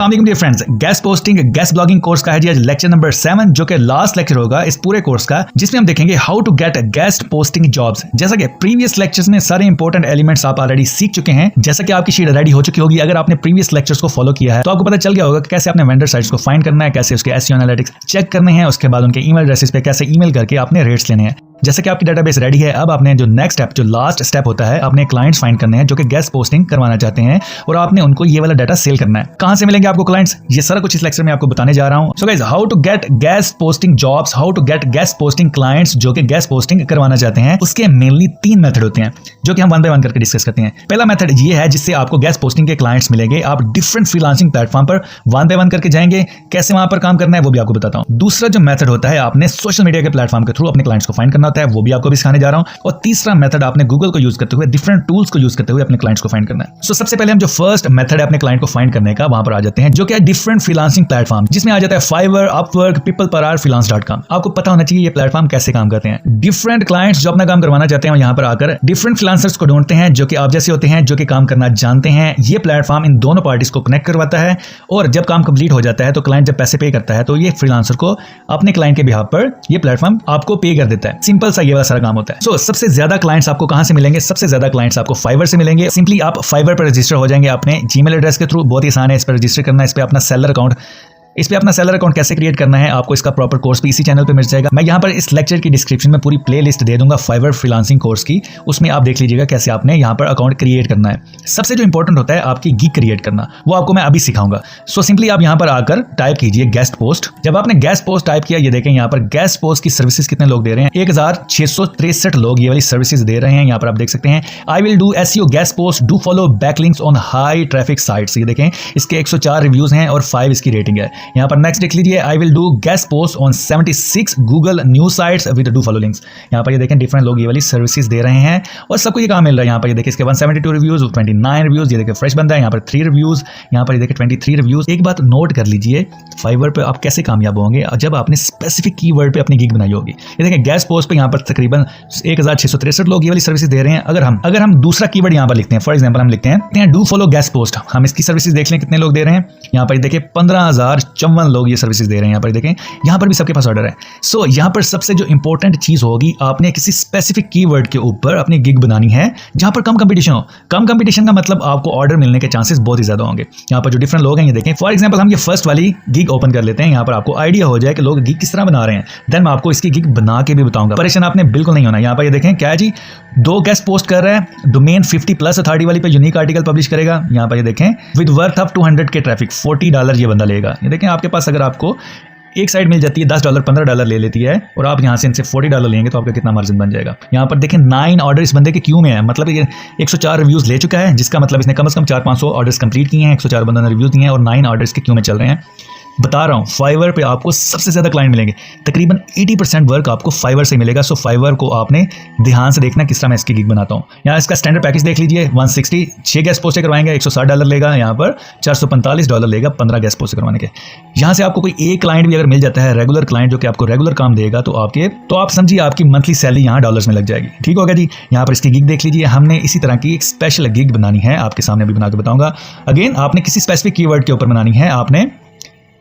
Dear friends, guest posting guest blogging course का है जी आज लेक्चर नंबर 7 जो कि लास्ट लेक्चर होगा इस पूरे कोर्स का, जिसमें हम देखेंगे how to get guest posting jobs. जैसा कि प्रीवियस लेक्चर्स में सारे इंपॉर्टेंट एलिमेंट्स आप ऑलरेडी सीख चुके हैं, जैसा कि आपकी शीट रेडी हो चुकी होगी। अगर आपने प्रीवियस लेक्चर्स को फॉलो किया है तो आपको पता चल गया होगा कि कैसे आपने वेंडर साइट्स को फाइंड करना है, कैसे उसके एसईओ एनालिटिक्स चेक करने हैं, उसके बाद उनके ईमेल एड्रेसेस पे कैसे ईमेल करके आपने रेट्स लेने हैं। जैसे कि आपकी डेटाबेस रेडी है, अब आपने जो नेक्स्ट स्टेप, जो लास्ट स्टेप होता है, आपने क्लाइंट्स फाइंड करने हैं जो कि गेस्ट पोस्टिंग करवाना चाहते हैं और आपने उनको ये वाला डाटा सेल करना है। कहां से मिलेंगे आपको क्लाइंट्स, ये सारा कुछ इस लेक्चर में आपको बताने जा रहा हूं। So guys, how to get guest posting jobs, how to get guest posting clients जो कि गेस्ट पोस्टिंग करवाना चाहते हैं। उसके मेनली 3 मेथड होते हैं जो कि हम वन बाय वन करके डिस्कस करते हैं। पहला मेथड ये है जिससे आपको गेस्ट पोस्टिंग के क्लाइंट्स मिलेंगे। आप डिफरेंट फ्रीलांसिंग प्लेटफॉर्म पर वन बाय वन करके जाएंगे, कैसे वहां पर काम करना है वो भी आपको बताता हूं। दूसरा जो मेथड होता है, आपने सोशल मीडिया के प्लेटफॉर्म के थ्रू अपने क्लाइंट्स को फाइंड करना होता है, वो भी आपको सिखाने जा रहा हूं। और तीसरा मेथड, आपने गूगल को यूज करते हुए, डिफरेंट टूल्स को यूज करते हुए अपने क्लाइंट्स को फाइंड करना है। सो सबसे पहले हम जो फर्स्ट मेथड है अपने क्लाइंट को फाइंड करने का, वहां पर आ जाते हैं, जो कि है डिफरेंट फ्रीलांसिंग प्लेटफॉर्म, जिसमें आ जाता है फाइवर, अपवर्क, पीपलपरआवर, freelance.com। आपको पता होना चाहिए ये प्लेटफॉर्म कैसे काम करते हैं। डिफरेंट क्लाइंट्स जो अपना काम करवाना चाहते हैं यहां पर आकर डिफरेंट फ्रीलांसर्स को ढूंढते हैं जो कि आप जैसे होते हैं, जो कि काम करना जानते हैं। ये प्लेटफॉर्म इन दोनों पार्टीज को कनेक्ट करवाता है और जब काम कंप्लीट हो जाता है तो क्लाइंट जब पैसे पे करता है तो ये फ्रीलांसर को अपने क्लाइंट के बिहाफ पर ये प्लेटफॉर्म आपको पे कर देता है। सिंपल सा ये वाला सारा काम होता है। सो सबसे ज्यादा क्लाइंट्स आपको कहां से मिलेंगे? सबसे ज्यादा क्लाइंट्स आपको फाइवर से मिलेंगे। सिंपली आप फाइवर पर रजिस्टर हो जाएंगे अपने जीमेल एड्रेस के थ्रू। बहुत ही आसान है इस पर रजिस्टर करना। इस पे अपना सेलर अकाउंट कैसे क्रिएट करना है, आपको इसका प्रॉपर कोर्स भी इसी चैनल पे मिल जाएगा। मैं यहाँ पर इस लेक्चर की डिस्क्रिप्शन में पूरी प्लेलिस्ट दे दूंगा फाइवर फ्रीलांसिंग कोर्स की, उसमें आप देख लीजिएगा कैसे आपने यहाँ पर अकाउंट क्रिएट करना है। सबसे जो इंपॉर्टेंट होता है आपकी गिग क्रिएट करना, वो आपको मैं अभी सिखाऊंगा। सो सिंपली आप यहाँ पर आकर टाइप कीजिए गेस्ट पोस्ट। जब आपने गेस्ट पोस्ट टाइप किया, ये देखें यहाँ पर गेस्ट पोस्ट की सर्विसेज कितने लोग दे रहे हैं, 1663 लोग ये वाली सर्विसेज दे रहे हैं। यहाँ पर आप देख सकते हैं, I will do SEO guest post, do follow backlinks on high traffic sites. ये देखें इसके 104 रिव्यूज हैं और 5 इसकी रेटिंग है। यहाँ पर नेक्स्ट देख लीजिए, I will do guest post on 76 Google news sites with do follow links। यहाँ पर ये देखें डिफरेंट लोग ये वाली सर्विसेज दे रहे हैं और सबको ये काम मिल रहा है। यहाँ पर ये देखिए इसके 172 रिव्यूज, 29 रिव्यूज। ये देखिए फ्रेश बंदा है, यहाँ पर 3 रिव्यूज। यहाँ पर ये देखिए 23 रिव्यूज। एक बात नोट कर लीजिए, फाइवर पे आप कैसे कामयाब होंगे जब आपने स्पेसिफिक कीवर्ड पे अपनी गिग बनाई होगी। ये देखिए गेस्ट पोस्ट पे यहाँ पर तकरीबन 1663 लोग ये वाली सर्विसेज दे रहे हैं। अगर हम दूसरा कीवर्ड यहाँ पर लिखते हैं, फॉर एग्जाम्पल हम लिखते हैं डू फॉलो गेस्ट पोस्ट, हम इसकी सर्विसेज देख लें कितने लोग दे रहे हैं। यहाँ पर देखिए 15,054 लोग ये सर्विसेज दे रहे हैं। यहाँ पर देखें, यहाँ पर भी सबके पास ऑर्डर है। सो यहाँ पर सबसे जो इंपॉर्टेंट चीज होगी, आपने किसी स्पेसिफिक कीवर्ड के ऊपर अपनी गिग बनानी है जहां पर कम कंपटीशन हो। कम कंपटीशन का मतलब आपको ऑर्डर मिलने के चांसेस बहुत ही ज्यादा होंगे। यहाँ पर जो डिफरेंट लोग हैं, ये देखें फॉर एग्जांपल हम ये फर्स्ट वाली गिग ओपन कर लेते हैं। यहाँ पर आपको आइडिया हो जाए कि लोग गिग किस तरह बना रहे हैं, देन मैं आपको इसकी गिग बना के भी बताऊंगा। परेशान आपने बिल्कुल नहीं होना। यहाँ पर ये देखें क्या है जी, 2 गेस्ट पोस्ट कर रहा है, डोमेन 50+ अथॉरिटी वाली पे यूनिक आर्टिकल पब्लिश करेगा। यहाँ पर ये देखें विद वर्थ ऑफ 200 के ट्रैफिक, $40 ये बंदा लेगा। ये देखें आपके पास अगर आपको एक साइड मिल जाती है $10 $15 ले लेती है और आप यहाँ से इनसे $40 लेंगे तो आपका कितना मार्जिन बन जाएगा। यहाँ पर देखें 9 ऑर्डर इस बंदे के क्यू में है, मतलब ये 104 रिव्यूज ले चुका है, जिसका मतलब इसने कम से कम 400-500 ऑर्डर्स कंप्लीट किए हैं। 104 बंदों ने रिव्यूज दिए हैं और 9 ऑर्डर्स के क्यू में चल रहे हैं। बता रहा हूँ फाइवर पे आपको सबसे ज्यादा क्लाइंट मिलेंगे, तकरीबन 80% वर्क आपको फाइवर से मिलेगा। सो फाइवर को आपने ध्यान से देखना किस तरह मैं इसकी गिग बनाता हूँ। यहाँ इसका स्टैंडर्ड पैकेज देख लीजिए, 160 6 गेस्ट पोस्टें करवाएंगे, $160 लेगा। यहाँ पर $445 लेगा 15 गेस्ट पोस्टें करवाने के। यहाँ से आपको कोई एक क्लाइंट भी अगर मिल जाता है, रेगुलर क्लाइंट जो कि आपको रेगुलर काम देगा, तो आप समझिए आपकी मंथली सैलरी यहाँ डॉलर्स में लग जाएगी। ठीक होगा जी। यहाँ पर इसकी गिग देख लीजिए, हमने इसी तरह की एक स्पेशल गिग बनानी है, आपके सामने भी बना के बताऊंगा। अगेन आपने किसी स्पेसिफिक कीवर्ड के ऊपर बनानी है, आपने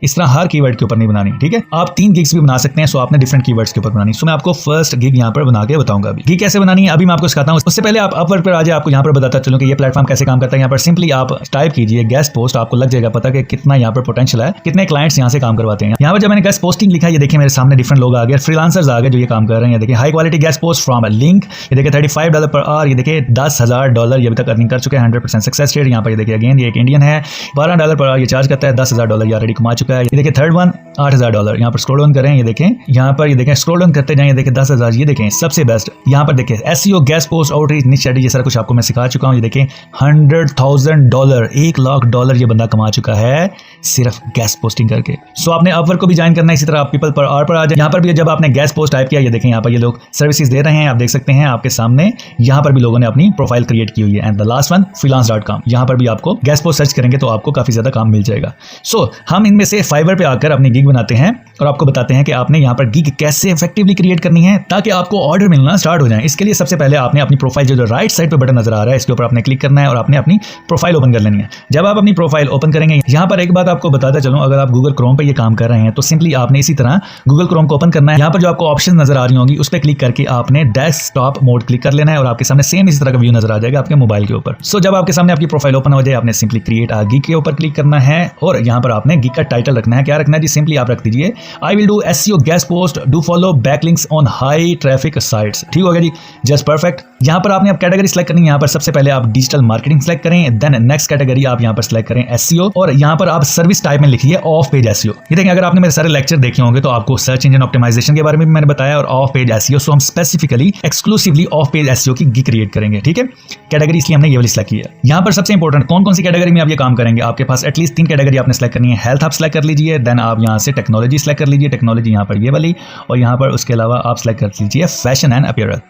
इस तरह हर कीवर्ड के ऊपर नहीं बनानी। ठीक है, आप 3 गिग्स भी बना सकते हैं। सो आपने डिफरेंट कीवर्ड्स के ऊपर बनानी। सो मैं आपको फर्स्ट गिग यहाँ पर बना के बताऊंगा। अभी गिग कैसे बनानी है अभी मैं आपको सिखाता हूँ। उससे पहले आप अपवर्क पर आ जाए, आपको यहाँ पर बताता चलूं कि ये प्लेटफॉर्म कैसे काम करता है। यहाँ पर सिंपली आप टाइप कीजिए गेस्ट पोस्ट, आपको लग जाएगा पता कि कितना यहाँ पर पोटेंशियल है, कितने क्लाइंट्स यहाँ से काम करवाते हैं। यहाँ पर जब मैंने गेस्ट पोस्टिंग लिखा, ये देखिए मेरे सामने डिफरेंट लोग आ गए, फ्रीलांसर्स आ गए जो ये काम कर रहे हैं। देखिए high quality guest post from link, ये देखिए $35 पर आवर। ये देखिए $10,000 ये अभी तक अर्निंग कर चुके हैं, 100% सक्सेस रेट। यहाँ पर ये देखिए अगेन ये एक इंडियन है, $12 पर आवर ये चार्ज करता है, $10,000 ये ऑलरेडी कमा चुका है। ये देखिए थर्ड वन $8,000। यहाँ पर स्क्रॉल डाउन करें, ये देखें यहाँ पर, ये देखें स्क्रॉल डाउन करते जाएं, ये देखें 10,000। ये देखें सबसे बेस्ट यहाँ पर देखें एसईओ गेस्ट पोस्ट आउटरीच निच स्ट्रेटजी, ये सारा कुछ आपको मैं सिखा चुका हूँ। ये देखें $100,000 $1,00,000 ये बंदा कमा चुका है सिर्फ गेस्ट पोस्टिंग करके। सो आपने अपवर्क को भी ज्वाइन करना है। इसी तरह आप पीपल पर आवर पर आ जाए। यहाँ पर भी जब आपने गेस्ट पोस्ट टाइप किया, ये देखें यहाँ पर ये लोग सर्विसेज दे रहे हैं, आप देख सकते हैं आपके सामने। यहाँ पर भी लोगों ने अपनी प्रोफाइल क्रिएट की हुई है। And the last one freelance.com, यहाँ पर भी आपको गेस्ट पोस्ट सर्च करेंगे तो आपको काफी ज्यादा काम मिल जाएगा। सो हम इनमें से फाइवर पे आकर अपनी गिग बनाते हैं और आपको बताते हैं कि आपने यहाँ पर गिग कैसे इफेक्टिवली क्रिएट करनी है ताकि आपको ऑर्डर मिलना स्टार्ट हो जाए। इसके लिए सबसे पहले आपने अपनी प्रोफाइल जो राइट साइड पे बटन नजर आ रहा है इसके ऊपर आपने क्लिक करना है और आपने अपनी प्रोफाइल ओपन कर लेनी है। जब आप अपनी प्रोफाइल ओपन करेंगे, यहाँ पर एक बात आपको बताता चलूं, अगर आप गूगल क्रोम पे ये काम कर रहे हैं तो सिंपली आपने इसी तरह गूगल क्रोम को ओपन करना है। यहाँ पर जो आपको ऑप्शन नजर आ रही होंगी उस पर क्लिक करके आपने डेस्कटॉप मोड क्लिक कर लेना है और आपके सामने सेम इसी तरह का व्यू नजर आ जाएगा आपके मोबाइल के ऊपर। सो जब आपके सामने आपकी प्रोफाइल ओपन हो जाए, आपने सिंपली क्रिएट अ गिग के ऊपर क्लिक करना है और यहाँ पर आपने गिग का टाइटल रखना है। क्या रखना है जी? सिंपली आप रख दीजिए I will do SEO guest post, do follow backlinks on high traffic sites. ठीक हो गया जी, जस्ट परफेक्ट। यहाँ पर आपने अब कैटेगरी सेलेक्ट करनी है। यहाँ पर सबसे पहले आप डिजिटल मार्केटिंग सेलेक्ट करें, देन नेक्स्ट कैटेगरी आप यहाँ पर सेलेक्ट करें एसईओ और यहाँ पर आप सर्विस टाइप में लिखिए ऑफ पेज एसईओ। ये देखें, अगर आपने मेरे सारे लेक्चर देखे होंगे तो आपको सर्च इंजन ऑप्टिमाइजेशन के बारे में भी मैंने बताया और ऑफ पेज एसईओ। सो हम specifically exclusively off page SEO की गिग क्रिएट करेंगे। ठीक है, कैटेगरी इसलिए हमने ये वाली सेलेक्ट की है। यहाँ पर सबसे इंपॉर्टेंट कौन कौन सी कैटेगरी में आप ये काम करेंगे, आपके पास एटलीस्ट 3 कैटेगरी आपने सेलेक्ट करनी है। हेल्थ आप सेलेक्ट कर लीजिए, देन आप यहाँ से टेक्नोलॉजी सेलेक्ट कर लीजिए, टेक्नोलॉजी यहाँ पर ये वाली, और यहाँ पर उसके अलावा आप सेलेक्ट कर लीजिए फैशन एंड अपीयरल।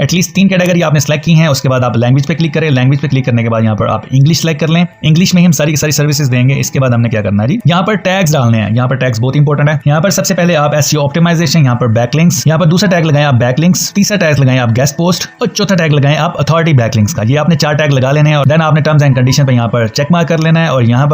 एटलीस्ट 3 कैटेगरी आपने सेलेक्ट की हैं। उसके बाद आप लैंग्वेज पे क्लिक करें, लैंग्वेज पे क्लिक करने के बाद यहाँ पर आप इंग्लिश सेलेक्ट कर लें। इंग्लिश में ही हम सारी की सारी सर्विसेज देंगे। इसके बाद हमने क्या करना है जी, यहाँ पर टैग्स डालने हैं। यहाँ पर टैग्स बहुत इंपॉर्टेंट है। यहाँ पर सबसे पहले आप एसईओ ऑप्टिमाइजेशन, यहाँ पर बैकलिंक्स, यहाँ पर दूसरा टैग लगाएं आप बैकलिंक्स, तीसरा टैग लगाएं आप गेस्ट पोस्ट और चौथा टैग लगाएं आप अथॉरिटी बैकलिंक्स का। ये आपने 4 टैग लगा लेने हैं और देन आपने टर्म्स एंड कंडीशन पे यहाँ पर चेक मार्क कर लेना है और यहाँ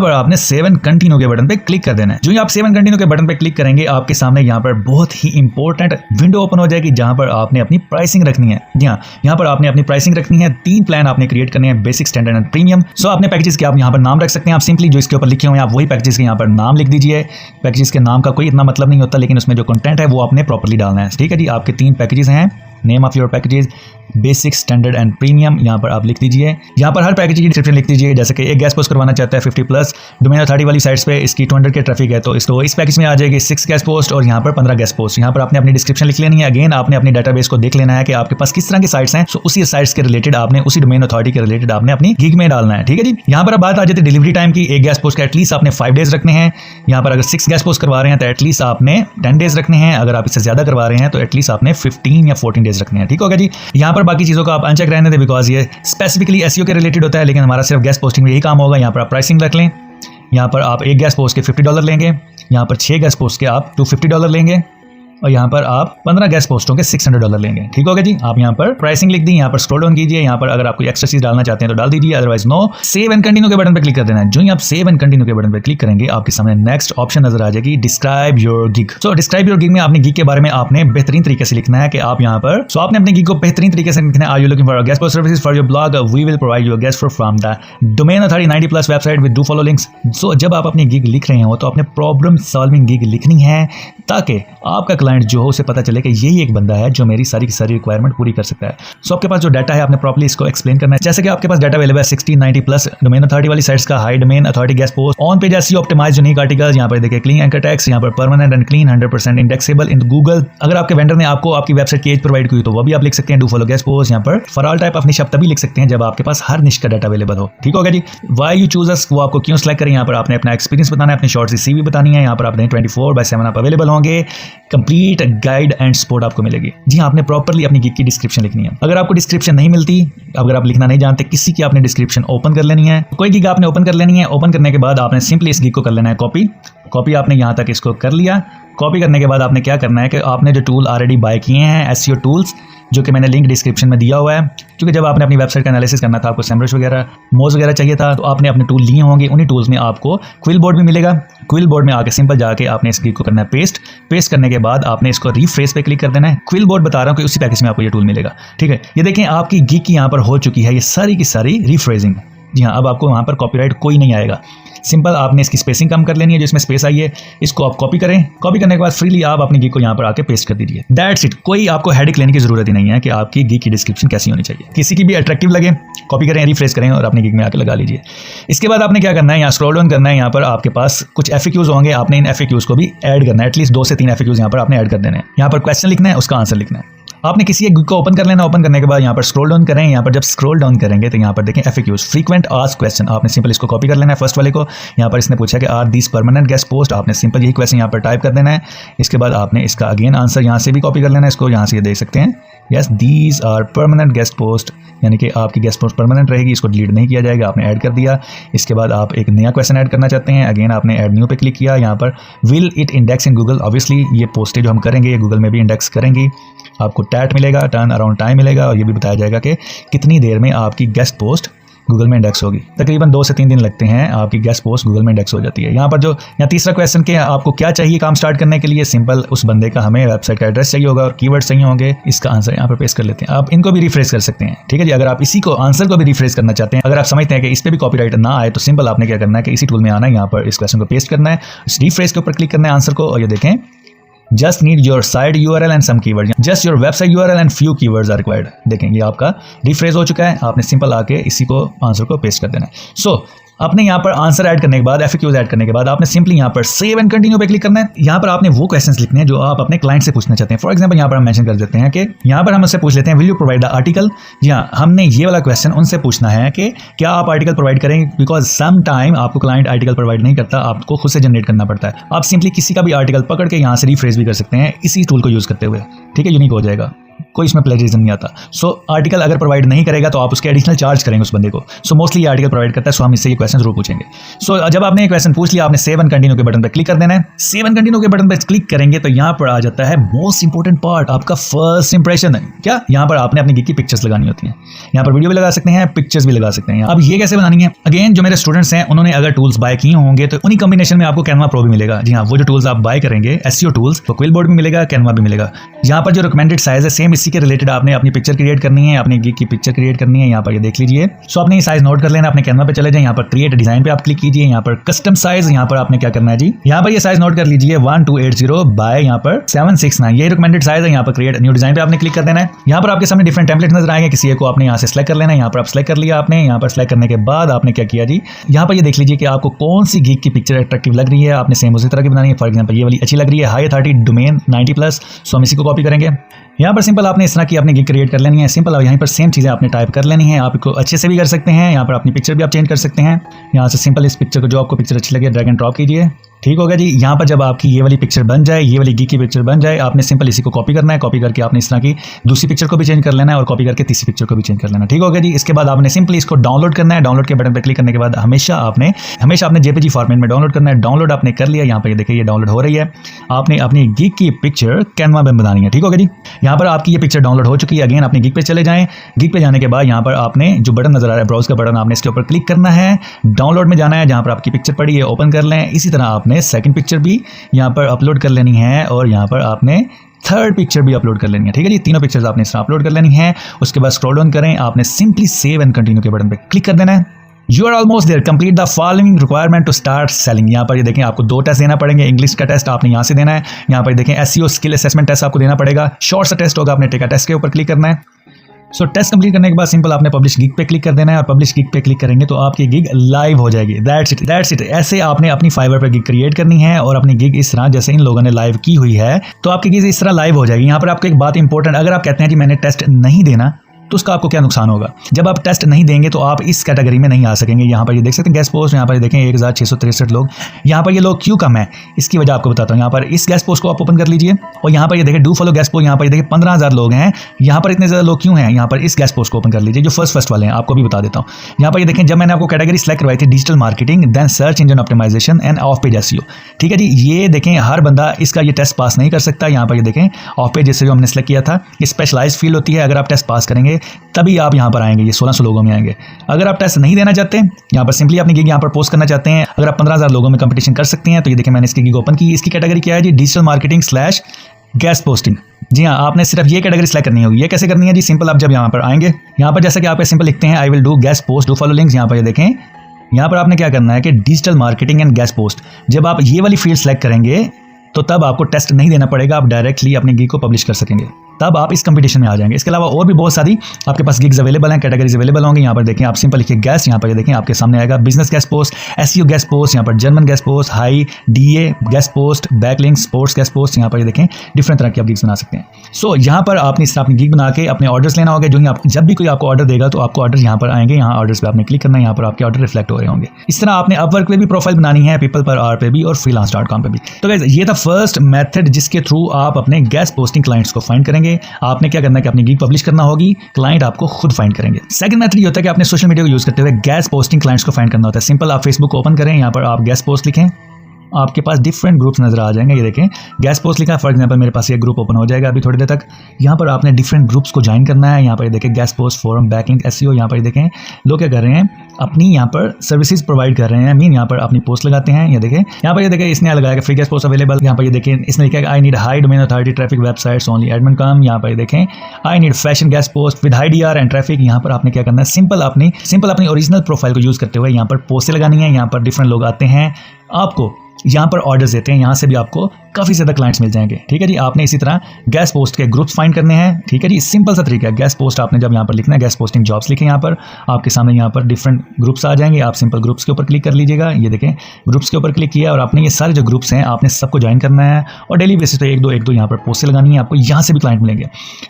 पर आपने सेव एंड कंटिन्यू के बटन पे क्लिक कर देना है। जो आप सेव एंड कंटिन्यू के बटन पे क्लिक करेंगे, आपके सामने यहाँ पर बहुत ही इंपॉर्टेंट विंडो ओपन हो जाएगी जहां पर आपने अपनी प्राइसिंग रखनी है। जी हाँ, यहाँ पर आपने अपनी प्राइसिंग रखनी है। 3 प्लान आपने क्रिएट करने हैं, बेसिक, स्टैंडर्ड एंड प्रीमियम। सो आपने पैकेजेस के आप यहाँ पर नाम रख सकते हैं। आप सिंपली जो इसके ऊपर लिखे हुए हैं आप वही पैकेजेस के यहाँ पर नाम लिख दीजिए। पैकेजेस के नाम का कोई इतना मतलब नहीं होता, लेकिन उसमें जो कंटेंट है वो आपने प्रॉपर्ली डालना है। ठीक है जी, आपके 3 पैकेजेस हैं, name of your packages, basic, standard and premium. यहाँ पर आप लिख दीजिए। यहाँ पर हर पैकेज की डिस्क्रिप्शन लिख दीजिए। जैसे कि एक गेस्ट पोस्ट करवाना चाहता है 50+ डोमेन अथॉरिटी वाली साइट्स पे, इसकी 200 के ट्रैफिक है तो इसको इस पैकेज में आ जाएगी 6 गेस्ट पोस्ट और यहाँ पर 15 गेस्ट पोस्ट। यहाँ पर आपने अपनी डिस्क्रिप्शन लिख लेनी है। अगेन आपने अपनी डेटाबेस को देख लेना है कि आपके पास किस तरह की साइट्स हैं। सो उसी साइट्स के रिलेटेड आपने, उसी डोमेन अथॉरिटी के रिलेटेड आपने अपनी गिग में डालना है। ठीक है जी, यहाँ पर अब बात आ जाती है डिलीवरी टाइम की। एक गेस्ट पोस्ट का एटलीस्ट आपने 5 डेज रखने हैं। यहाँ पर अगर 6 गेस्ट पोस्ट करवा रहे हैं तो एटलीस्ट आपने 10 डेज रखने हैं। अगर आप इससे ज्यादा करवा रहे हैं तो एटलीस्ट आपने 15 या 14 डेज रखने हैं। ठीक होगा जी, यहाँ पर बाकी चीजों का आप अनचेक रहने दें बिकॉज ये स्पेसिफिकली एसईओ के रिलेटेड होता है, लेकिन हमारा सिर्फ गेस्ट पोस्टिंग में यही काम होगा। यहाँ पर आप प्राइसिंग रख लें। यहाँ पर आप एक गेस्ट पोस्ट के $50 लेंगे, यहाँ पर 6 गेस्ट पोस्ट के आप $250 लेंगे और यहाँ पर आप 15 गेस्ट पोस्टों के $600 लेंगे। ठीक होगा जी, आप यहाँ पर प्राइसिंग लिख दी। यहाँ पर स्क्रॉल डाउन कीजिए। यहाँ पर अगर आप कोई एक्स्ट्रा चीज डालना चाहते हैं तो डाल दीजिए, otherwise no. Save and continue के बटन पर क्लिक कर देना है। जो ही आप सेव एंड कंटिन्यू के बटन पर क्लिक करेंगे, आपके सामने नेक्स्ट ऑप्शन नजर आ जाएगी, describe your gig. So describe your gig में आपने गिग के बारे में आपने बेहतरीन तरीके से लिखना है कि आप यहाँ पर, सो आपने अपने गिग को बेहतरीन तरीके से लिखना है। Are you looking for guest post services for your blog, we will provide your guest from the domain authority 90+ website with do follow links. So जब आप अपनी गिग लिख रहे हो तो आपने प्रॉब्लम सॉल्विंग गिग लिखनी है ताकि आपका क्लाइंट जो हो उसे पता चले कि यही एक बंदा है जो मेरी सारी की सारी रिक्वायरमेंट पूरी कर सकता है। सो आपके पास जो डाटा है आपने प्रॉपर्ली इसको एक्सप्लेन करना है। जैसे कि आपके पास डाटा अवेलेबल है 60, 90+ डोमेन अथॉरिटी वाली साइट्स का, high domain authority guest post, on page SEO optimised unique articles, यहाँ पर देखिए क्लीन एंकर टैग्स, यहाँ पर permanent and clean 100% indexable in Google. अगर आपके वेंडर ने आपको आपकी वेबसाइट की एज प्रोवाइड की तो वो भी आप लिख सकते हैं। डू फॉलो गेस्ट पोस्ट, यहाँ पर फॉर ऑल टाइप ऑफ निश आप तभी लिख सकते हैं जब आपके पास हर निश का डाटा अवेलेबल हो। ठीक होगा जी, व्हाई यू चूज अस, वो आपको क्यों सेलेक्ट करें। यहाँ पर आपने अपना एक्सपीरियंस बताना है, अपनी शॉर्ट सी CV बतानी है। यहाँ पर आपने 24/7 आप अवेलेबल होंगे। कंप्लीट गाइड एंड सपोर्ट आपको मिलेगी। जी हाँ, आपने प्रॉपर्ली अपनी गिग की डिस्क्रिप्शन लिखनी है। अगर आपको डिस्क्रिप्शन नहीं मिलती, अगर आप लिखना नहीं जानते, किसी की आपने डिस्क्रिप्शन ओपन कर लेनी है। कोई गिग आपने ओपन कर लेनी है। ओपन करने के बाद आपने सिंपली इस गिग को कर लेना है कॉपी आपने यहाँ तक इसको कर लिया। कॉपी करने के बाद आपने क्या करना है कि आपने जो टूल ऑलरेडी बाय किए हैं एसईओ टूल्स, जो कि मैंने लिंक डिस्क्रिप्शन में दिया हुआ है, क्योंकि जब आपने अपनी वेबसाइट का एनालिसिस करना था, आपको सेमरश वगैरह, मोज वगैरह चाहिए था, तो आपने अपने टूल लिए होंगे। उन्हीं टूल्स में आपको क्विल बोर्ड भी मिलेगा। क्विल बोर्ड में आके सिंपल जाके आपने इस गिग को करना है पेस्ट करने के बाद आपने इसको रिफ्रेश पे क्लिक कर देना है। क्विल बोर्ड बता रहा हूँ कि उसी पैकेज में आपको ये टूल मिलेगा। ठीक है, ये देखें आपकी गिग की यहाँ पर हो चुकी है ये सारी की सारी रिफ्रेजिंग। जी हाँ, अब आपको वहाँ पर कॉपीराइट कोई नहीं आएगा। सिंपल आपने इसकी स्पेसिंग कम कर लेनी है, जो इसमें स्पेस आई है इसको आप कॉपी करें। कॉपी करने के बाद फ्रीली आप अपनी गिग को यहाँ पर आके पेस्ट कर दीजिए। That's it. कोई आपको हेडेक लेने की जरूरत ही नहीं है कि आपकी गिग की डिस्क्रिप्शन कैसी होनी चाहिए। किसी की भी अट्रैक्टिव लगे, कॉपी करें, रिफ्रेश करें और अपनी गिग में आके लगा लीजिए। इसके बाद आपने क्या करना है, यहाँ स्क्रॉल डाउन करना है। यहाँ पर आपके पास कुछ FAQs होंगे, आपने इन FAQs को भी ऐड करना है। एटलीस्ट 2 से 3 FAQs यहाँ पर आपने ऐड कर देने हैं। यहाँ पर क्वेश्चन लिखना है, उसका आंसर लिखना है। आपने किसी एक गिग को ओपन कर लेना। ओपन करने के बाद यहाँ पर स्क्रॉल डाउन करें। यहाँ पर जब स्क्रॉल डाउन करेंगे तो यहाँ पर देखें FAQs, फ्रीक्वेंट आस्क्ड क्वेश्चन। आपने सिंपल इसको कॉपी कर लेना है फर्स्ट वाले को। यहाँ पर इसने पूछा कि are these permanent guest post, आपने सिंपल यही क्वेश्चन यहाँ पर टाइप कर देना है। इसके बाद आपने इसका अगेन आंसर यहाँ से भी कॉपी कर लेना है। इसको यहाँ से ये देख सकते हैं, yes these are permanent guest post, यानी कि आपकी गेस्ट पोस्ट परमानेंट रहेगी, इसको डिलीट नहीं किया जाएगा। आपने ऐड कर दिया। इसके बाद आप एक नया क्वेश्चन ऐड करना चाहते हैं, अगेन आपने ऐड न्यू पे क्लिक किया। यहाँ पर will it index in Google, obviously ये पोस्टें जो हम करेंगे ये गूगल में भी इंडेक्स करेंगी। आपको टैट मिलेगा, टर्न अराउंड टाइम मिलेगा, और ये भी बताया जाएगा कि कितनी देर में आपकी गेस्ट पोस्ट गूगल में इंडेक्स होगी। तकरीबन 2 से 3 दिन लगते हैं, आपकी गेस्ट पोस्ट गूगल में इंडेक्स हो जाती है। यहाँ पर जो यहाँ तीसरा क्वेश्चन के आपको क्या चाहिए काम स्टार्ट करने के लिए, सिंपल उस बंदे का हमें वेबसाइट का एड्रेस चाहिए होगा और कीवर्ड्स चाहिए होंगे। इसका आंसर यहाँ पर पेस्ट कर लेते हैं। आप इनको भी रिफ्रेश कर सकते हैं, ठीक है जी। अगर आप इसी को आंसर को भी रिफ्रेश करना चाहते हैं, अगर आप समझते हैं कि इस पर भी कॉपीराइट ना आए, तो सिंपल आपने क्या करना है कि इसी टूल में आना है, यहाँ पर इस क्वेश्चन को पेस्ट करना है, इस रिफ्रेश के ऊपर क्लिक करना है आंसर को, और ये देखें just need your site URL and some keyword, just your website URL and few keywords are required. देखें ये आपका रिफ्रेश हो चुका है। आपने सिंपल आके इसी को आंसर को पेस्ट कर देना है। सो आपने यहाँ पर आंसर ऐड करने के बाद, FAQs ऐड करने के बाद, आपने सिंपली यहाँ पर सेव एंड कंटिन्यू पे क्लिक करना है। यहाँ पर आपने वो क्वेश्चंस लिखने हैं जो आप अपने क्लाइंट से पूछना चाहते हैं। फॉर एग्जांपल यहाँ पर हम मेंशन कर देते हैं कि यहाँ पर हम उससे पूछ लेते हैं will you provide the article. जी हाँ, हमने ये वाला क्वेश्चन उनसे पूछना है कि क्या आप आर्टिकल प्रोवाइड करेंगे, बिकॉज सम टाइम आपको क्लाइंट आर्टिकल प्रोवाइड नहीं करता, आपको खुद से जनरेट करना पड़ता है। आप सिंपली किसी का भी आर्टिकल पकड़ के यहाँ से रिफ्रेश भी कर सकते हैं इसी टूल को यूज़ करते हुए, ठीक है, यूनिक हो जाएगा, कोई इसमें प्लेजरिज्म नहीं आता। सो आर्टिकल अगर प्रोवाइड नहीं करेगा तो आप उसके एडिशनल चार्ज करेंगे उस बंदे को। सो मोस्टली ये आर्टिकल प्रोवाइड करता है, सो हम इससे ये क्वेश्चन जरूर पूछेंगे। सो जब आपने ये क्वेश्चन पूछ लिया, आपने सेव एंड कंटिन्यू के बटन पर क्लिक कर देना है। सेव एंड कंटिन्यू के बटन पर क्लिक करेंगे तो यहाँ पर आ जाता है मोस्ट इंपॉर्टेंट पार्ट, आपका फर्स्ट इंप्रेशन है। क्या यहाँ पर आपने अपनी गिग की पिक्चर्स लगानी होती हैं। यहाँ पर वीडियो भी लगा सकते हैं, पिक्चर्स भी लगा सकते हैं। अब ये कैसे बनानी है, अगेन जो मेरे स्टूडेंट्स हैं उन्होंने अगर टूल्स बाय किए होंगे तो उन्हीं कॉम्बिनेशन में आपको कैनवा प्रो भी मिलेगा। जी हाँ, वो जो टूल्स आप बाय करेंगे SEO टूल्स, तो क्विलबोर्ड भी मिलेगा, कैनवा भी मिलेगा। यहाँ पर जो रिकमेंडेड साइज है सेम इसी के रिलेटेड आपने अपनी पिक्चर क्रिएट करनी है, अपनी गिग की पिक्चर क्रिएट करनी है। यहाँ पर ये देख लीजिए। सो आपने ये साइज नोट कर लेना, अपने कैनवा पे चले जाए, यहाँ पर क्रिएट डिजाइन पे आप क्लिक कीजिए। यहाँ पर कस्टम साइज, यहाँ पर आपने क्या करना है जी, यहाँ पर ये साइज नोट कर लीजिए 1280 बाय यहाँ पर 769, ये रिकमेंडेड साइज है। यहाँ पर क्रिएट न्यू डिजाइन पे आपने क्लिक कर देना है। यहाँ पर आपके सामने डिफरेंट टेम्पलेट नजर आएंगे, किसी एक को आपने यहाँ से सिलेक्ट कर लेना है। यहाँ पर आप सिलेक्ट कर लिया आपने। यहाँ पर सिलेक्ट करने के बाद आपने क्या किया जी, यहाँ पर ये देख लीजिए कि आपको कौन सी गिग की पिक्चर अट्रैक्टिव लग रही है। आपने सेम उसी तरह की बनानी है। फॉर एग्जाम्पल ये वाली अच्छी लग रही है, हाई अथॉरिटी डोमेन 90+, सो हम इसी को कॉपी करेंगे। यहाँ पर सिंपल आपने इस तरह की अपनी गिग क्रिएट कर लेनी है। सिंपल अब यहाँ पर सेम चीज़ें आपने टाइप कर लेनी है। आप इसको अच्छे से भी कर सकते हैं, यहाँ पर अपनी पिक्चर भी आप चेंज कर सकते हैं। यहाँ से सिंपल इस पिक्चर को, जो आपको पिक्चर अच्छी लगे, ड्रैग एंड ड्रॉप कीजिए। ठीक होगा जी। यहाँ पर जब आपकी ये वाली पिक्चर बन जाए, ये वाली गिग की पिक्चर बन जाए, आपने सिंपल इसी को कॉपी करना है। कॉपी करके आपने इस तरह की दूसरी पिक्चर को भी चेंज कर लेना है और कॉपी करके तीसरी पिक्चर को भी चेंज कर लेना। ठीक होगा जी। इसके बाद आपने सिंपली इसको डाउनलोड करना है। डाउनलोड के बटन पर क्लिक करने के बाद हमेशा आपने JPG फॉर्मेट में डाउनलोड करना है। डाउनलोड आपने कर लिया, यहाँ पर ये देखिए ये डाउनलोड हो रही है। आपने अपनी गिग की पिक्चर कैनवा में बनानी है। ठीक होगा जी। यहाँ पर आपकी ये पिक्चर डाउनलोड हो चुकी है। अगेन अपनी गिग पे चले जाएं। गिग पे जाने के बाद यहाँ पर आपने जो बटन नजर आ रहा है ब्राउज का बटन, आपने इसके ऊपर क्लिक करना है। डाउनलोड में जाना है, जहाँ पर आपकी पिक्चर पड़ी है ओपन कर लें। इसी तरह आपने सेकंड पिक्चर भी यहाँ पर अपलोड कर लेनी है और यहाँ पर आपने थर्ड पिक्चर भी अपलोड कर लेनी है। ठीक है जी। तीनों पिक्चर्स आपने इस तरह अपलोड कर लेनी है। उसके बाद स्क्रॉल डाउन करें, आपने सिंपली सेव एंड कंटिन्यू के बटन पे क्लिक कर देना है। You are almost there, complete the following requirement to start selling. यहाँ पर ये देखें आपको 2 टेस्ट देना पड़ेंगे। इंग्लिश का टेस्ट आपने यहाँ से देना है। यहाँ पर देखें SEO स्किल असेसमेंट टेस्ट आपको देना पड़ेगा। शॉर्ट सा टेस्ट होगा, आपने टेका टेस्ट के ऊपर क्लिक करना है। सो टेस्ट कंप्लीट करने के बाद सिंपल आपने पब्लिश गिग पे क्लिक कर देना है और पब्लिश गिग पे क्लिक करेंगे तो आपकी गिग लाइव हो जाएगी। That's it. ऐसे आपने अपनी फाइवर पे गिग क्रिएट करनी है और अपनी गिग इस तरह जैसे इन लोगों ने लाइव की हुई है तो आपकी गिग इस तरह लाइव हो जाएगी। यहाँ पर आपको एक बात इंपॉर्टेंट, अगर आप कहते हैं कि मैंने टेस्ट नहीं देना तो उसका आपको क्या नुकसान होगा। जब आप टेस्ट नहीं देंगे तो आप इस कैटेगरी में नहीं आ सकेंगे। यहाँ पर ये देख सकते हैं गेस्ट पोस्ट, यहाँ पर देखें 1663 लोग। यहाँ पर ये लोग क्यों कम है, इसकी वजह आपको बताता हूँ। यहाँ पर इस गेस्ट पोस्ट को आप ओपन कर लीजिए और यहाँ पर ये देखें डू फॉलो गेस्ट पोस्ट, यहाँ पर देखिए 15,000 लोग हैं। यहाँ पर इतने ज़्यादा लोग क्यों हैं, यहाँ पर इस गेस्ट पोस्ट को ओपन कर लीजिए जो फर्स्ट वाले हैं, आपको भी बता देता हूँ। यहाँ पर ये देखें, जब मैंने आपको कैटेगरी सेलेक्ट करवाई थी digital marketing, then search engine optimisation and off page SEO। ठीक है जी। ये देखें हर बंदा इसका ये टेस्ट पास नहीं कर सकता। यहाँ पर ये देखें ऑफ पेज जैसे जो हमने सेलेक्ट किया था, ये स्पेशलाइज फील्ड होती है। अगर आप टेस्ट पास करेंगे तभी आप यहाँ पर आएंगे, ये 1600 लोगों में आएंगे। अगर आप टेस्ट नहीं देना चाहते, यहाँ पर सिंपली अपनी गिग यहाँ पर पोस्ट करना चाहते हैं, अगर आप 15,000 लोगों में कंपटीशन कर सकते हैं तो ये देखें मैंने इसकी गिग ओपन की। इसकी कैटेगरी क्या है जी, डिजिटल मार्केटिंग / गेस्ट पोस्टिंग। जी हाँ, आपने सिर्फ ये कैटेगरी सेलेक्ट करनी होगी। ये कैसे करनी है जी, सिंपल आप जब यहाँ पर आएंगे, यहाँ पर जैसा कि आप सिंपल लिखते हैं I will do guest post, do follow links. यहाँ पर ये देखें, यहाँ पर आपने क्या करना है कि digital marketing and guest post, जब आप ये वाली फील्ड सेलेक्ट करेंगे तो तब आपको टेस्ट नहीं देना पड़ेगा, आप डायरेक्टली अपनी गिग को पब्लिश कर सकेंगे। तब आप इस कंपटीशन में आ जाएंगे। इसके अलावा और भी बहुत सारी आपके पास गिग्स अवेलेबल हैं, कैटेगरीज अवेलेबल होंगे। यहाँ पर देखें, आप सिंपल लिखिए गेस्ट, यहाँ पर देखें आपके सामने आएगा business guest post, SEO guest post, यहाँ पर German guest post, high DA guest post, backlink sports guest post. यहाँ पर देखें डिफरेंट तरह की आप गिग्स बना सकते हैं। सो यहाँ पर आपने इस तरह अपनी गिग बना के अपने ऑर्डर्स लेना होगा। जो ही आप जब भी कोई आपको ऑर्डर देगा तो आपको ऑर्डर यहाँ पर आएंगे, यहाँ ऑर्डर्स पे आपने क्लिक करना है, यहाँ पर आपके ऑर्डर रिफ्लेक्ट हो रहे होंगे। इस तरह आपने अपवर्क पे भी प्रोफाइल बनानी है, पीपल पर आर पे भी और freelance.com पे भी। तो गाइस ये था फर्स्ट मेथड जिसके थ्रू आप अपने गेस्ट पोस्टिंग क्लाइंट्स को फाइंड करेंगे। आपने क्या करना है कि अपनी गिग पब्लिश करना होगी, क्लाइंट आपको खुद फाइंड करेंगे। सेकंड मेथड ये होता है कि आपने सोशल मीडिया को यूज करते हुए गेस्ट पोस्टिंग क्लाइंट्स को फाइंड करना होता है। सिंपल, आप फेसबुक को ओपन करें, यहाँ पर आप गेस्ट पोस्ट लिखें, आपके पास डिफरेंट ग्रुप्स नजर आ जाएंगे। ये देखें गेस्ट पोस्ट लिखा है, फॉर एग्जांपल मेरे पास ये ग्रुप ओपन हो जाएगा अभी थोड़ी देर तक। यहाँ पर आपने डिफरेंट ग्रुप्स को ज्वाइन करना है। यहाँ पर देखें guest post forum backlink SEO. यहाँ पर देखें लोग क्या कर रहे हैं, अपनी यहाँ पर सर्विसेज प्रोवाइड कर रहे हैं, मीन यहाँ पर अपनी पोस्ट लगाते हैं। ये देखें यहाँ पर, ये देखें इसने लगाया फ्री गेस्ट पोस्ट अवेलेबल। यहाँ पर ये देखें इसने लिखा I need high domain authority traffic websites only admin come. यहाँ पर देखें I need fashion guest post with high DR and traffic. यहाँ पर आपने क्या करना है, सिंपल अपनी ओरिजिनल प्रोफाइल को यूज करते हुए यहाँ पर पोस्टें लगानी है। यहाँ पर डिफरेंट लोग आते हैं, आपको यहाँ पर ऑर्डर्स देते हैं, यहाँ से भी आपको काफ़ी ज़्यादा क्लाइंट्स मिल जाएंगे। ठीक है जी, आपने इसी तरह गेस्ट पोस्ट के ग्रुप्स फाइंड करने हैं। ठीक है जी, सिंपल सा तरीका है। गेस्ट पोस्ट आपने जब यहाँ पर लिखना है, गेस्ट पोस्टिंग जॉब्स लिखें, यहाँ पर आपके सामने यहाँ पर डिफरेंट ग्रुप्स आ जाएंगे। आप सिंपल ग्रुप्स के ऊपर क्लिक कर लीजिएगा। ये देखें ग्रुप्स के ऊपर क्लिक किया और आपने ये सारे जो ग्रुप्स हैं आपने सबको ज्वाइन करना है और डेली बेसिस पे एक दो यहाँ पर पोस्टें लगानी है। आपको यहाँ से भी क्लाइंट मिलेंगे।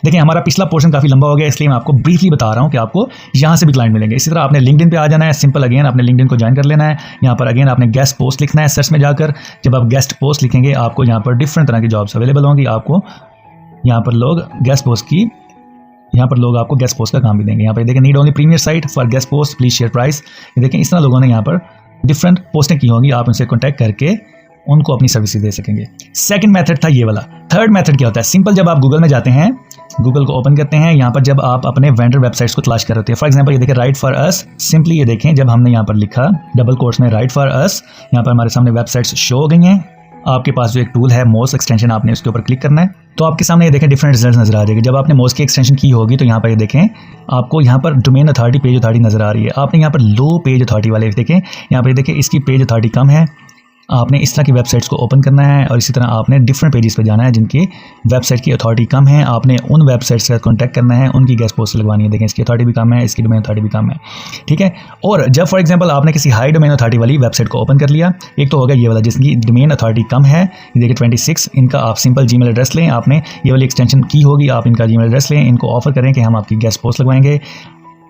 देखिए हमारा पिछला पोर्शन काफ़ी लंबा हो गया, इसलिए मैं आपको ब्रीफली बता रहा हूँ कि आपको यहाँ से भी क्लाइंट मिलेंगे। इसी तरह आपने लिंक्डइन पे आ जाना है। सिंपल अगेन आपने लिंक्डइन को ज्वाइन कर लेना है। यहाँ पर अगेन आपने गेस्ट पोस्ट लिखना है सर्च में जाकर। जब आप गेस्ट पोस्ट लिखेंगे आपको यहाँ पर डिफरेंट तरह की जॉब्स अवेलेबल होंगी। आपको यहाँ पर लोग गेस्ट पोस्ट की, यहाँ पर लोग आपको गेस्ट पोस्ट का काम भी देंगे। यहाँ पर देखें need only premier site for guest post please share price. ये देखें इस तरह लोगों ने यहाँ पर डिफरेंट पोस्टें की होंगी, आप उनसे कॉन्टैक्ट करके उनको अपनी सर्विसेज दे सकेंगे। सेकंड मेथड था ये वाला। थर्ड मेथड क्या होता है, सिंपल जब आप गूगल में जाते हैं, गूगल को ओपन करते हैं, यहाँ पर जब आप अपने वेंडर वेबसाइट्स को तलाश कर रहे होते हैं। फॉर एग्जांपल ये देखें राइट फॉर अस। सिंपली ये देखें जब हमने यहाँ पर लिखा डबल कोट्स में राइट फॉर अस, यहाँ पर हमारे सामने वेबसाइट्स शो हो गई हैं। आपके पास जो एक टूल है मोस एक्सटेंशन, आपने उसके ऊपर क्लिक करना है तो आपके सामने ये देखें डिफरेंट रिजल्ट नजर आ जाएंगे। जब आपने मोस की एक्सटेंशन की होगी तो यहाँ पर ये देखें आपको यहाँ पर डोमेन अथॉरिटी पेज अथॉरिटी नजर आ रही है। आपने यहाँ पर लो पेज अथॉरिटी वाले देखें, यहाँ पर देखें इसकी पेज अथॉरिटी कम है। आपने इस तरह की वेबसाइट्स को ओपन करना है और इसी तरह आपने डिफरेंट पेजेस पे जाना है जिनकी वेबसाइट की अथॉरिटी कम है। आपने उन वेबसाइट्स का कॉन्टैक्ट करना है, उनकी गेस्ट पोस्ट लगवानी है। देखें इसकी अथॉरिटी भी कम है, इसकी डोमेन अथॉरिटी भी कम है। ठीक है, और जब फॉर एग्जांपल आपने किसी हाई डोमेन अथॉरिटी वाली वेबसाइट को ओपन कर लिया, एक तो होगा ये वाला जिसकी डोमेन अथॉरिटी कम है, ये देखिए 26, इनका आप सिंपल जीमेल एड्रेस लें। आपने ये वाली एक्सटेंशन की होगी, आप इनका जीमेल एड्रेस लें, इनको ऑफर करें कि हम आपकी गेस्ट पोस्ट लगवाएंगे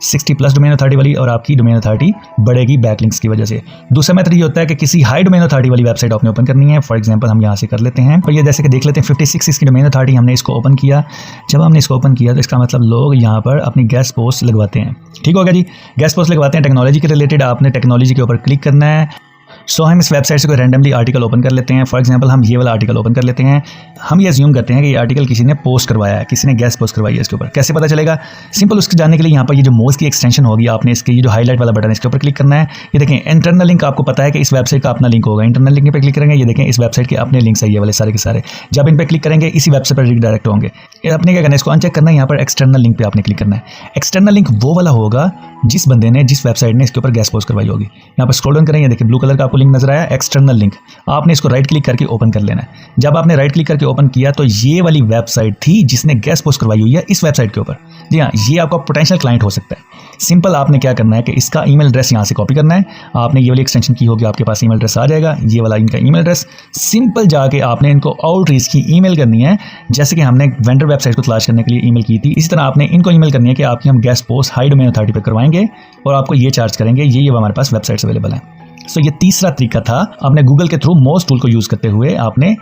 60+ डोमेन अथॉरिटी वाली, और आपकी डोमेन अथॉरिटी बढ़ेगी बैकलिंक्स की वजह से। दूसरा मेथड ये होता है कि किसी हाई डोमेन अथॉरिटी वाली वेबसाइट आपने ओपन करनी है। फॉर एग्जांपल हम यहाँ से कर लेते हैं, और ये जैसे कि देख लेते हैं 56 इसकी डोमेन अथॉरिटी, हमने इसको ओपन किया। जब हमने इसको ओपन किया तो इसका मतलब लोग यहाँ पर अपनी गेस्ट पोस्ट लगवाते हैं। ठीक होगा जी, गेस्ट पोस्ट लगवाते हैं टेक्नोलॉजी के रिलेटेड। आपने टेक्नोलॉजी के ऊपर क्लिक करना है। सो हम इस वेबसाइट से कोई रैंडमली आर्टिकल ओपन कर लेते हैं। फॉर एग्जांपल हम ये वाला आर्टिकल ओपन कर लेते हैं। हम ये अज्यूम करते हैं कि ये आर्टिकल किसी ने पोस्ट करवाया है, किसी ने गेस्ट पोस्ट करवाई है। इसके ऊपर कैसे पता चलेगा, सिंपल उसके जानने के लिए यहाँ पर ये जो मोस की एक्सटेंशन होगी, आपने इसके ये जो हाईलाइट वाला बटन है इसके ऊपर क्लिक करना है। ये देखें इंटरनल लिंक, आपको पता है कि इस वेबसाइट का अपना लिंक होगा। इंटरनल लिंक पे क्लिक करेंगे, ये देखें इस वेबसाइट के अपने लिंक्स है ये वाले सारे के सारे। जब इन पर क्लिक करेंगे इसी वेबसाइट पर रिडायरेक्ट होंगे। आपने क्या करना है, इसको अनचेक करना है। यहाँ पर एक्सटर्नल लिंक पे आपने क्लिक करना है। एक्सटर्नल लिंक वो वाला होगा जिस बंदे ने, जिस वेबसाइट ने इसके ऊपर गेस्ट पोस्ट करवाई होगी। यहाँ पर स्क्रॉल डाउन करें, ये देखिए ब्लू कलर का आपको लिंक नजर आया एक्सटर्नल लिंक। आपने इसको राइट क्लिक करके ओपन कर लेना है। जब आपने राइट क्लिक करके ओपन किया तो ये वाली वेबसाइट थी जिसने गेस्ट पोस्ट करवाई हुई है इस वेबसाइट के ऊपर। जी हाँ, ये आपका पोटेंशियल क्लाइंट हो सकता है। सिंपल आपने क्या करना है कि इसका ईमेल एड्रेस यहाँ से कॉपी करना है। आपने ये वाली एक्सटेंशन की होगी, आपके पास ईमेल एड्रेस आ जाएगा, ये वाला इनका ईमेल एड्रेस। सिंपल जाके आपने इनको आउटरीच की ईमेल करनी है, जैसे कि हमने वेंडर वेबसाइट को तलाश करने के लिए ईमेल की थी। इसी तरह आपने इनको ईमेल करनी है कि आपकी हम guest post high domain authority पर करवाएंगे और आपको ये चार्ज करेंगे, ये हमारे पास वेबसाइट्स अवेलेबल हैं। सो ये तीसरा तरीका था, आपने गूगल के थ्रू मोस्ट टूल को यूज करते हुए आपने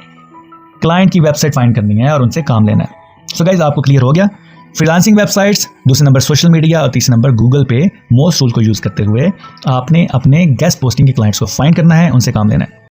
क्लाइंट की वेबसाइट फाइंड करनी है और उनसे काम लेना है। सो गाइस आपको क्लियर हो गया, फ्रीलांसिंग वेबसाइट्स, दूसरे नंबर सोशल मीडिया और तीसरे नंबर गूगल पे मोस्ट टूल को यूज करते हुए आपने अपने गेस्ट पोस्टिंग के क्लाइंट्स को फाइंड करना है, उनसे काम लेना है।